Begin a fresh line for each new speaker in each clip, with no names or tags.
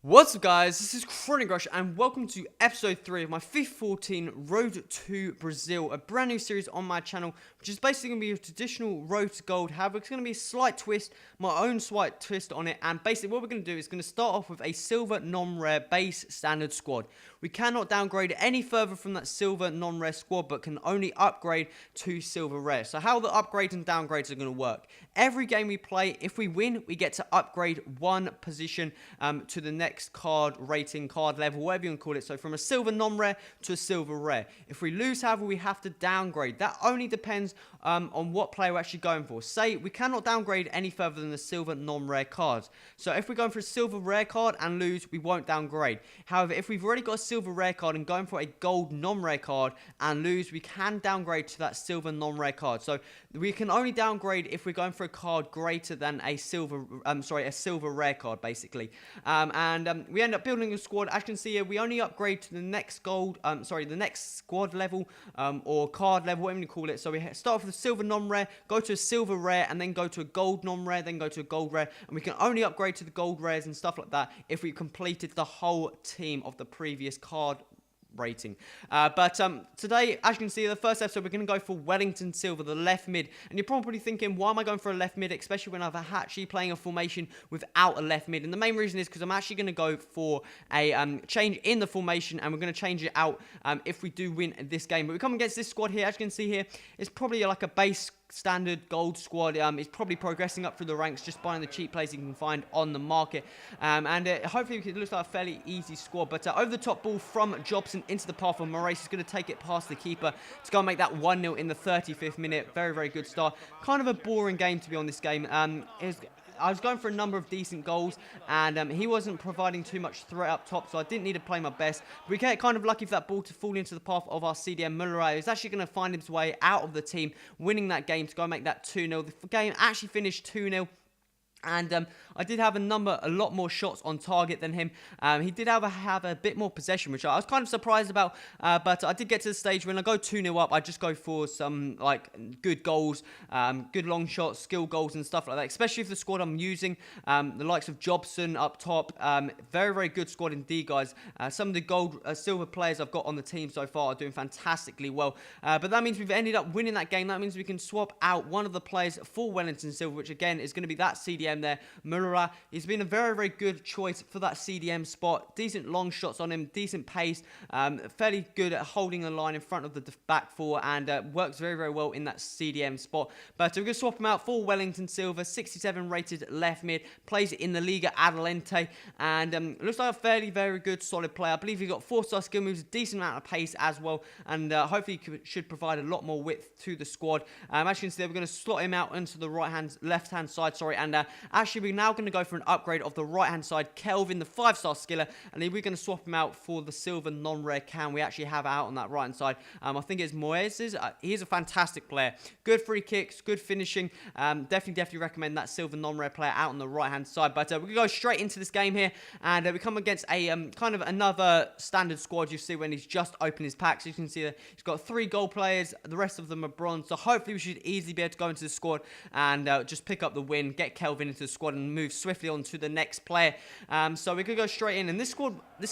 What's up guys, this is Chronic Rush and welcome to episode 3 of my FIFA 14 Road to Brazil, a brand new series on my channel, which is basically going to be a traditional Road to Gold. However, it's going to be a slight twist, my own slight twist on it, and basically what we're going to do is going to start off with a silver non-rare base standard squad. We cannot downgrade any further from that silver non-rare squad, but can only upgrade to silver rare. So how the upgrades and downgrades are going to work. Every game we play, if we win, we get to upgrade one position to the next card rating, card level, whatever you want to call it. So from a silver non-rare to a silver rare. If we lose, however, we have to downgrade. That only depends on what player we're actually going for. Say we cannot downgrade any further than the silver non-rare cards. So if we're going for a silver rare card and lose, we won't downgrade. However, if we've already got a silver rare card and going for a gold non-rare card and lose, we can downgrade to that silver non-rare card. So we can only downgrade if we're going for a card greater than a silver, a silver rare card, basically. We end up building a squad. As you can see here, we only upgrade to the next gold, the next squad level, or card level, whatever you call it. So we start off with a silver non-rare, go to a silver rare, and then go to a gold non-rare, then go to a gold rare, and we can only upgrade to the gold rares and stuff like that if we completed the whole team of the previous card rating. Today, as you can see, the first episode, we're going to go for Wellington Silver, the left mid. And you're probably thinking, why am I going for a left mid, especially when I'm actually playing a formation without a left mid? And the main reason is because I'm actually going to go for a change in the formation, and we're going to change it out if we do win this game. But we come against this squad here, as you can see here, it's probably like a base standard gold squad. It's probably progressing up through the ranks, just buying the cheap players you can find on the market, hopefully it looks like a fairly easy squad. But over the top ball from Jobson into the path of Moraes is going to take it past the keeper to go and make that 1-0 in the 35th minute. Very good start. Kind of a boring game, to be on this game. I was going for a number of decent goals, and he wasn't providing too much threat up top, so I didn't need to play my best. But we get kind of lucky for that ball to fall into the path of our CDM Muller. He's actually going to find his way out of the team, winning that game to go and make that 2-0. The game actually finished 2-0. And I did have a lot more shots on target than him. He did have a bit more possession, which I was kind of surprised about. But I did get to the stage when I go 2-0 up, I just go for some good goals, good long shots, skill goals and stuff like that. Especially if the squad I'm using, the likes of Jobson up top, very good squad indeed, guys. Some of the silver players I've got on the team so far are doing fantastically well. But that means we've ended up winning that game. That means we can swap out one of the players for Wellington Silver, which again is going to be that CDM there, Muller. He's been a very good choice for that CDM spot. Decent long shots on him, decent pace, fairly good at holding the line in front of the back four, and works very well in that CDM spot. But we're going to swap him out for Wellington Silver, 67 rated left mid, plays in the Liga Adelante, and looks like a very good solid player. I believe he's got 4-star skill moves, a decent amount of pace as well, and hopefully should provide a lot more width to the squad. As you can see, we're going to slot him out into the left hand side, and actually, we're now going to go for an upgrade of the right-hand side, Kelvin, the 5-star skiller, and then we're going to swap him out for the silver non-rare Cam we actually have out on that right-hand side. I think it's Moises. He's a fantastic player. Good free kicks, good finishing. Definitely recommend that silver non-rare player out on the right-hand side. But we're going to go straight into this game here, and we come against a kind of another standard squad you see when he's just opened his packs. You can see that he's got 3 gold players. The rest of them are bronze, so hopefully we should easily be able to go into the squad and just pick up the win, get Kelvin into the squad and move swiftly on to the next player. So we could go straight in, and this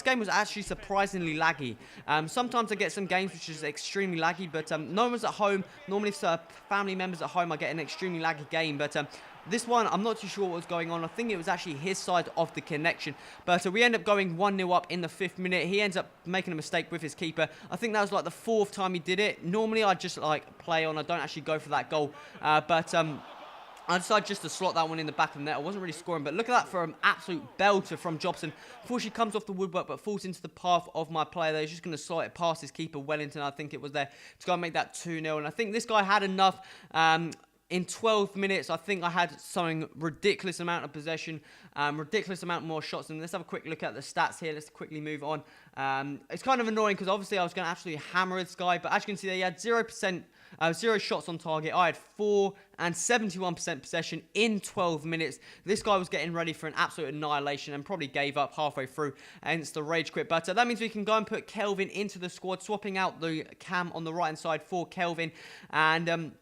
game was actually surprisingly laggy. Sometimes I get some games which is extremely laggy, but no one's at home. Normally if family members at home, I get an extremely laggy game, but this one, I'm not too sure what was going on. I think it was actually his side of the connection. But we end up going 1-0 up in the 5th minute. He ends up making a mistake with his keeper. I think that was like the 4th time he did it. Normally, I just play on. I don't actually go for that goal. I decided just to slot that one in the back of the net. I wasn't really scoring, but look at that for an absolute belter from Jobson. Unfortunately, comes off the woodwork, but falls into the path of my player there. He's just going to slot it past his keeper, Wellington, I think it was there, to go and make that 2-0. And I think this guy had enough. In 12 minutes, I think I had something ridiculous amount of possession, ridiculous amount more shots. And let's have a quick look at the stats here. Let's quickly move on. It's kind of annoying because obviously I was going to absolutely hammer this guy, but as you can see there, he had 0 shots on target. I had 4 and 71% possession in 12 minutes. This guy was getting ready for an absolute annihilation and probably gave up halfway through, hence the rage quit. But that means we can go and put Kelvin into the squad, swapping out the Cam on the right hand side for Kelvin, and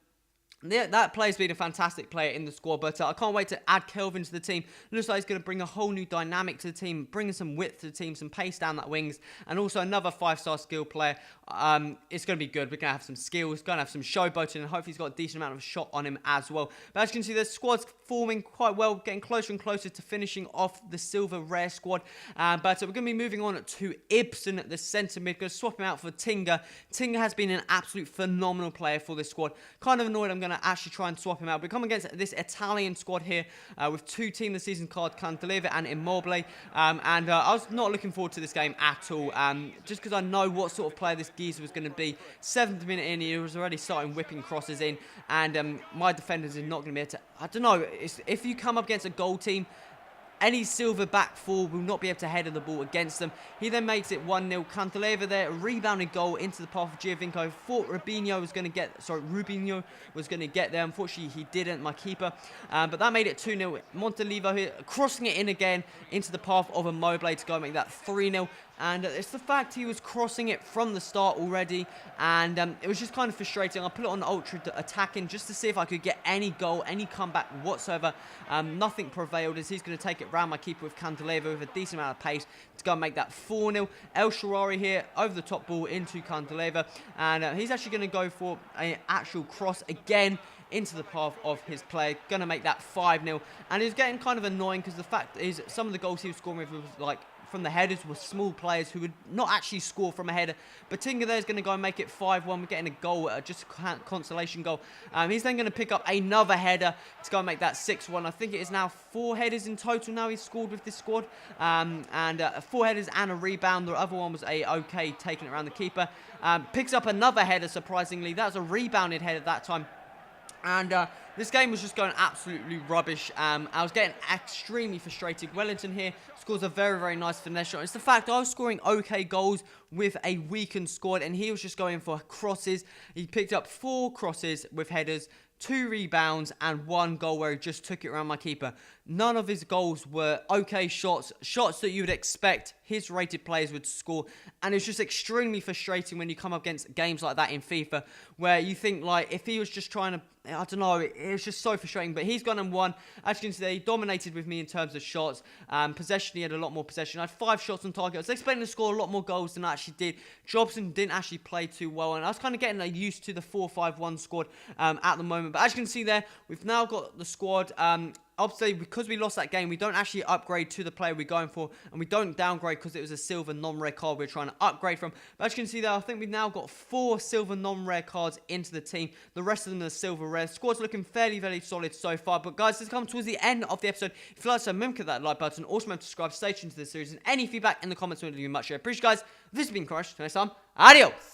Yeah, that player's been a fantastic player in the squad, but I can't wait to add Kelvin to the team. Looks like he's going to bring a whole new dynamic to the team, bringing some width to the team, some pace down that wings, and also another 5-star skill player. It's going to be good. We're going to have some skills, going to have some showboating, and hopefully he's got a decent amount of shot on him as well. But as you can see, the squad's forming quite well, getting closer and closer to finishing off the silver rare squad. But we're going to be moving on to Ibsen at the centre mid. Going to swap him out for Tinga. Tinga has been an absolute phenomenal player for this squad. Kind of annoyed I'm going to actually try and swap him out. We come against this Italian squad here with 2 team of the season cards, Candelier and Immobile. I was not looking forward to this game at all, just because I know what sort of player this geezer was going to be. 7th minute in, he was already starting whipping crosses in, and my defenders are not going to be able to. I don't know, if you come up against a goal team, any silver back four will not be able to header the ball against them. He then makes it 1-0. Candelier there, a rebounded goal into the path of Giovinco. Thought Rubinho was going to get there. Unfortunately, he didn't, my keeper. But that made it 2-0. Montalivo here, crossing it in again into the path of Immobile to go and make that 3-0. And it's the fact he was crossing it from the start already, and it was just kind of frustrating. I put it on ultra attacking just to see if I could get any goal, any comeback whatsoever. Nothing prevailed as he's going to take it round my keeper with Candelier with a decent amount of pace to go and make that 4-0. El Shaarawy here over the top ball into Candelier, and he's actually going to go for an actual cross again into the path of his player, going to make that 5-0. And it's getting kind of annoying because the fact is some of the goals he was scoring with was like from the headers were small players who would not actually score from a header. But Tinga there is going to go and make it 5-1. We're getting a goal, just a consolation goal. He's then going to pick up another header to go and make that 6-1. I think it is now 4 headers in total now he's scored with this squad. 4 headers and a rebound. The other one was a okay taking it around the keeper. Picks up another header, surprisingly. That was a rebounded header that time. And this game was just going absolutely rubbish. I was getting extremely frustrated. Wellington here scores a very, very nice finesse shot. It's the fact I was scoring okay goals with a weakened squad, and he was just going for crosses. He picked up 4 crosses with headers, 2 rebounds, and 1 goal where he just took it around my keeper. None of his goals were okay shots that you would expect his rated players would score, and it's just extremely frustrating when you come up against games like that in FIFA, where you think, like, if he was just trying to, I don't know, it's just so frustrating. But he's gone and won. As you can see, he dominated with me in terms of shots. Possession, he had a lot more possession. I had 5 shots on target. I was expecting to score a lot more goals than I actually did. Jobson didn't actually play too well, and I was kind of getting used to the 4-5-1 squad at the moment. But as you can see there, we've now got the squad. Obviously, because we lost that game, we don't actually upgrade to the player we're going for, and we don't downgrade because it was a silver non-rare card we're trying to upgrade from. But as you can see there, I think we've now got 4 silver non-rare cards into the team. The rest of them are silver rare. Squad's looking fairly, very solid so far. But guys, this comes towards the end of the episode. If you like, so remember to hit that like button. Also remember to subscribe, stay tuned to this series, and any feedback in the comments would be much appreciated. Guys, this has been Crush. Till next time, adios!